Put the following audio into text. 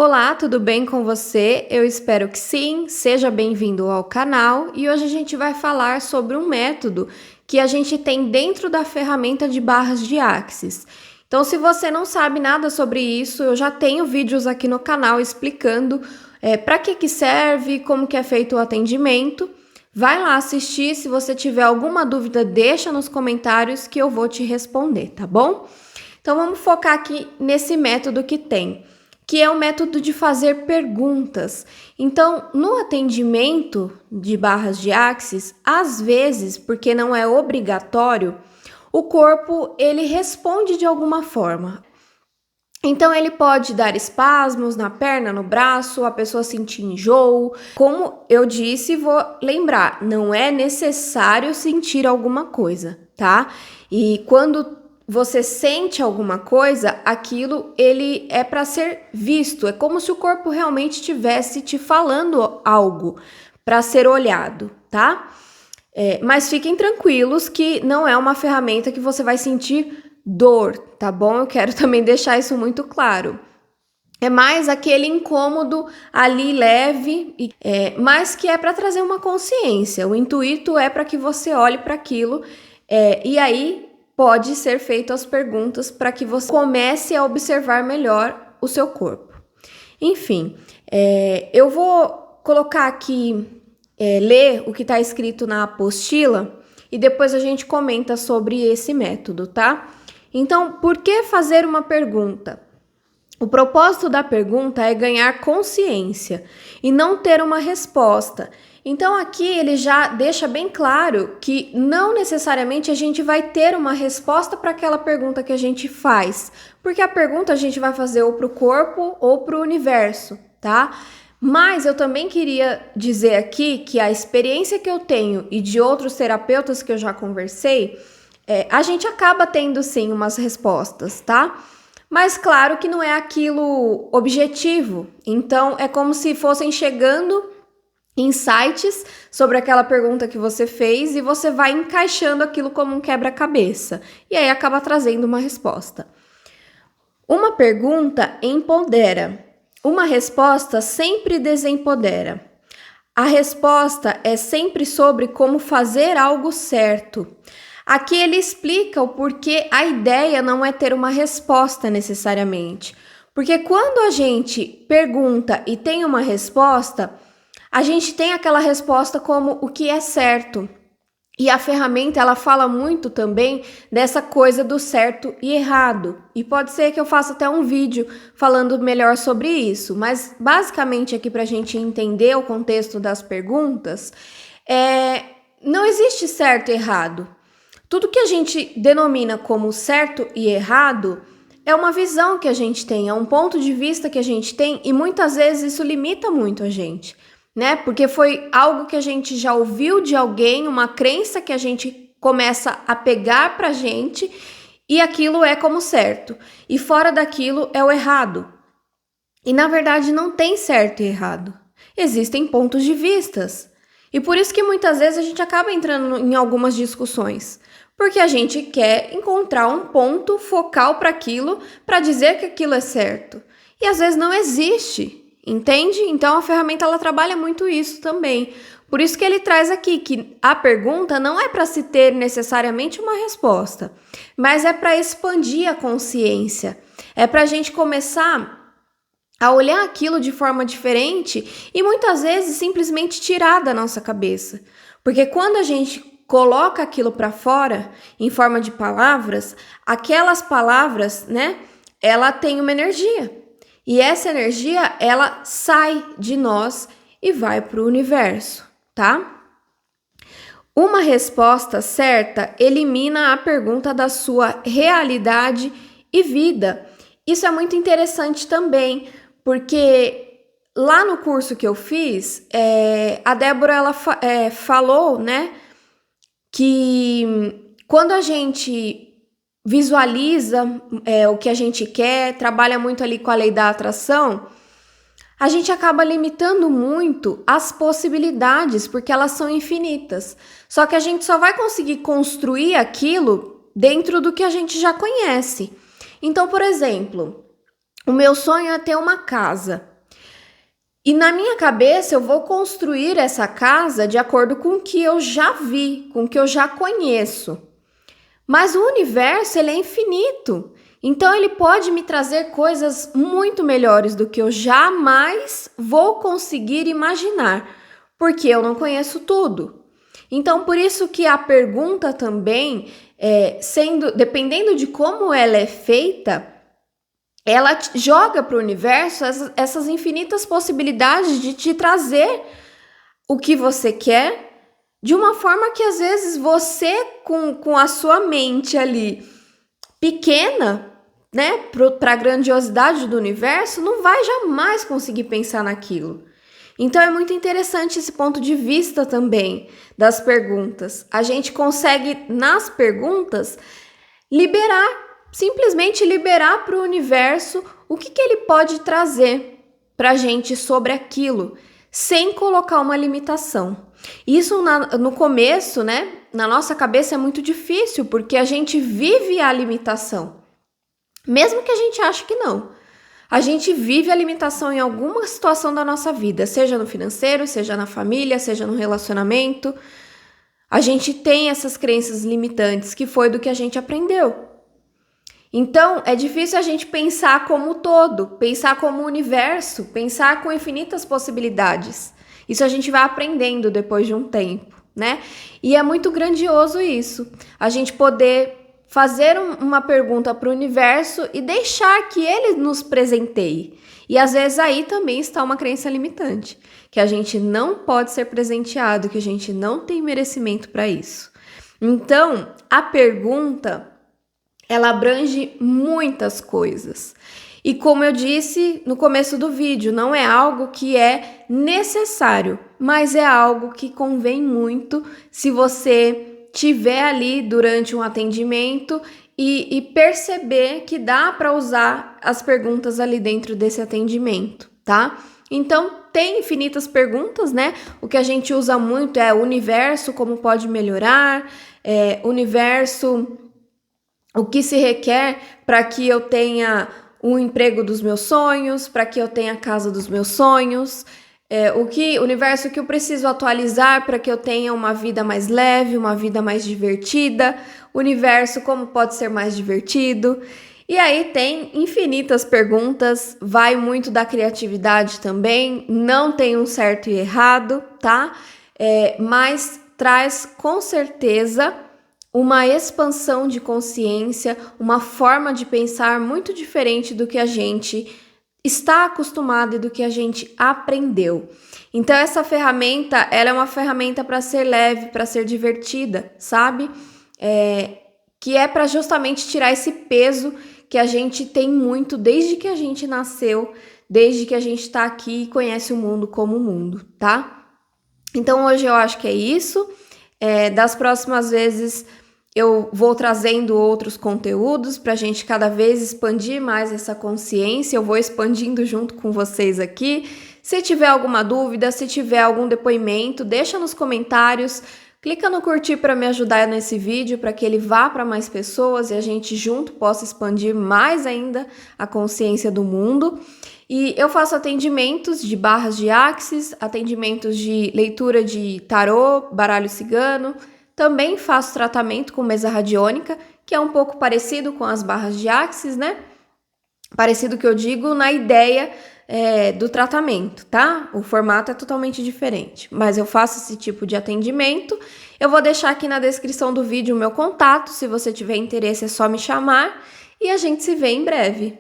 Olá, tudo bem com você? Eu espero que sim. Seja bem-vindo ao canal e hoje a gente vai falar sobre um método que a gente tem dentro da ferramenta de barras de Axis. Então, se você não sabe nada sobre isso, eu já tenho vídeos aqui no canal explicando para que serve, como que é feito o atendimento. Vai lá assistir, se você tiver alguma dúvida, deixa nos comentários que eu vou te responder, tá bom? Então, vamos focar aqui nesse método que é o método de fazer perguntas. Então, no atendimento de barras de Axis, às vezes, porque não é obrigatório, o corpo ele responde de alguma forma. Então, ele pode dar espasmos na perna, no braço, a pessoa sentir enjoo. Como eu disse, vou lembrar, não é necessário sentir alguma coisa, tá? E quando você sente alguma coisa, aquilo ele é para ser visto. É como se o corpo realmente estivesse te falando algo para ser olhado, tá? Mas fiquem tranquilos que não é uma ferramenta que você vai sentir dor, tá bom? Eu quero também deixar isso muito claro. É mais aquele incômodo ali leve, mas que é para trazer uma consciência. O intuito é para que você olhe para aquilo e aí pode ser feito as perguntas para que você comece a observar melhor o seu corpo. Enfim, eu vou colocar aqui, ler o que está escrito na apostila e depois a gente comenta sobre esse método, tá? Então, por que fazer uma pergunta? O propósito da pergunta é ganhar consciência e não ter uma resposta. Então, aqui ele já deixa bem claro que não necessariamente a gente vai ter uma resposta para aquela pergunta que a gente faz, porque a pergunta a gente vai fazer ou para o corpo ou para o universo, tá? Mas eu também queria dizer aqui que a experiência que eu tenho e de outros terapeutas que eu já conversei, a gente acaba tendo sim umas respostas, tá? Mas claro que não é aquilo objetivo. Então é como se fossem chegando insights sobre aquela pergunta que você fez e você vai encaixando aquilo como um quebra-cabeça. E aí acaba trazendo uma resposta. Uma pergunta empodera. Uma resposta sempre desempodera. A resposta é sempre sobre como fazer algo certo. Aqui ele explica o porquê a ideia não é ter uma resposta necessariamente. Porque quando a gente pergunta e tem uma resposta, a gente tem aquela resposta como o que é certo. E a ferramenta, ela fala muito também dessa coisa do certo e errado. E pode ser que eu faça até um vídeo falando melhor sobre isso. Mas basicamente aqui para a gente entender o contexto das perguntas, não existe certo e errado. Tudo que a gente denomina como certo e errado é uma visão que a gente tem, é um ponto de vista que a gente tem e muitas vezes isso limita muito a gente, né? Porque foi algo que a gente já ouviu de alguém, uma crença que a gente começa a pegar pra gente e aquilo é como certo. E fora daquilo é o errado. E na verdade não tem certo e errado. Existem pontos de vistas. E por isso que muitas vezes a gente acaba entrando em algumas discussões. Porque a gente quer encontrar um ponto focal para aquilo, para dizer que aquilo é certo. E às vezes não existe, entende? Então a ferramenta ela trabalha muito isso também. Por isso que ele traz aqui que a pergunta não é para se ter necessariamente uma resposta, mas é para expandir a consciência. É para a gente começar a olhar aquilo de forma diferente e muitas vezes simplesmente tirar da nossa cabeça. Porque quando a gente coloca aquilo para fora em forma de palavras, aquelas palavras, né, ela tem uma energia. E essa energia, ela sai de nós e vai para o universo, tá? Uma resposta certa elimina a pergunta da sua realidade e vida. Isso é muito interessante também, porque lá no curso que eu fiz, a Débora ela falou, né, que quando a gente visualiza o que a gente quer, trabalha muito ali com a lei da atração, a gente acaba limitando muito as possibilidades, porque elas são infinitas. Só que a gente só vai conseguir construir aquilo dentro do que a gente já conhece. Então, por exemplo, o meu sonho é ter uma casa. E na minha cabeça eu vou construir essa casa de acordo com o que eu já vi, com o que eu já conheço. Mas o universo, ele é infinito. Então ele pode me trazer coisas muito melhores do que eu jamais vou conseguir imaginar, porque eu não conheço tudo. Então por isso que a pergunta também, dependendo de como ela é feita, ela joga para o universo essas infinitas possibilidades de te trazer o que você quer, de uma forma que às vezes você, com a sua mente ali pequena, né, para a grandiosidade do universo, não vai jamais conseguir pensar naquilo. Então é muito interessante esse ponto de vista também das perguntas. A gente consegue, nas perguntas, simplesmente liberar para o universo o que ele pode trazer para a gente sobre aquilo, sem colocar uma limitação. Isso no começo, né, na nossa cabeça é muito difícil, porque a gente vive a limitação, mesmo que a gente ache que não. A gente vive a limitação em alguma situação da nossa vida, seja no financeiro, seja na família, seja no relacionamento. A gente tem essas crenças limitantes que foi do que a gente aprendeu. Então, é difícil a gente pensar como todo, pensar como universo, pensar com infinitas possibilidades. Isso a gente vai aprendendo depois de um tempo, né? E é muito grandioso isso, a gente poder fazer uma pergunta para o universo e deixar que ele nos presenteie. E às vezes aí também está uma crença limitante, que a gente não pode ser presenteado, que a gente não tem merecimento para isso. Então, a pergunta, ela abrange muitas coisas. E como eu disse no começo do vídeo, não é algo que é necessário, mas é algo que convém muito se você tiver ali durante um atendimento e perceber que dá para usar as perguntas ali dentro desse atendimento, tá? Então, tem infinitas perguntas, né? O que a gente usa muito é o universo, como pode melhorar, universo, o que se requer para que eu tenha o emprego dos meus sonhos, para que eu tenha a casa dos meus sonhos, universo que eu preciso atualizar para que eu tenha uma vida mais leve, uma vida mais divertida, universo como pode ser mais divertido. E aí tem infinitas perguntas, vai muito da criatividade também, não tem um certo e errado, tá? Mas traz com certeza uma expansão de consciência, uma forma de pensar muito diferente do que a gente está acostumado e do que a gente aprendeu. Então essa ferramenta, ela é uma ferramenta para ser leve, para ser divertida, sabe? Que é para justamente tirar esse peso que a gente tem muito desde que a gente nasceu, desde que a gente está aqui e conhece o mundo como mundo, tá? Então hoje eu acho que é isso. Das próximas vezes eu vou trazendo outros conteúdos para a gente cada vez expandir mais essa consciência. Eu vou expandindo junto com vocês aqui. Se tiver alguma dúvida, se tiver algum depoimento, deixa nos comentários. Clica no curtir para me ajudar nesse vídeo, para que ele vá para mais pessoas e a gente junto possa expandir mais ainda a consciência do mundo. E eu faço atendimentos de barras de Axis, atendimentos de leitura de tarô, baralho cigano. Também faço tratamento com mesa radiônica, que é um pouco parecido com as barras de Axis, né? Parecido que eu digo na ideia do tratamento, tá? O formato é totalmente diferente, mas eu faço esse tipo de atendimento. Eu vou deixar aqui na descrição do vídeo o meu contato, se você tiver interesse é só me chamar e a gente se vê em breve.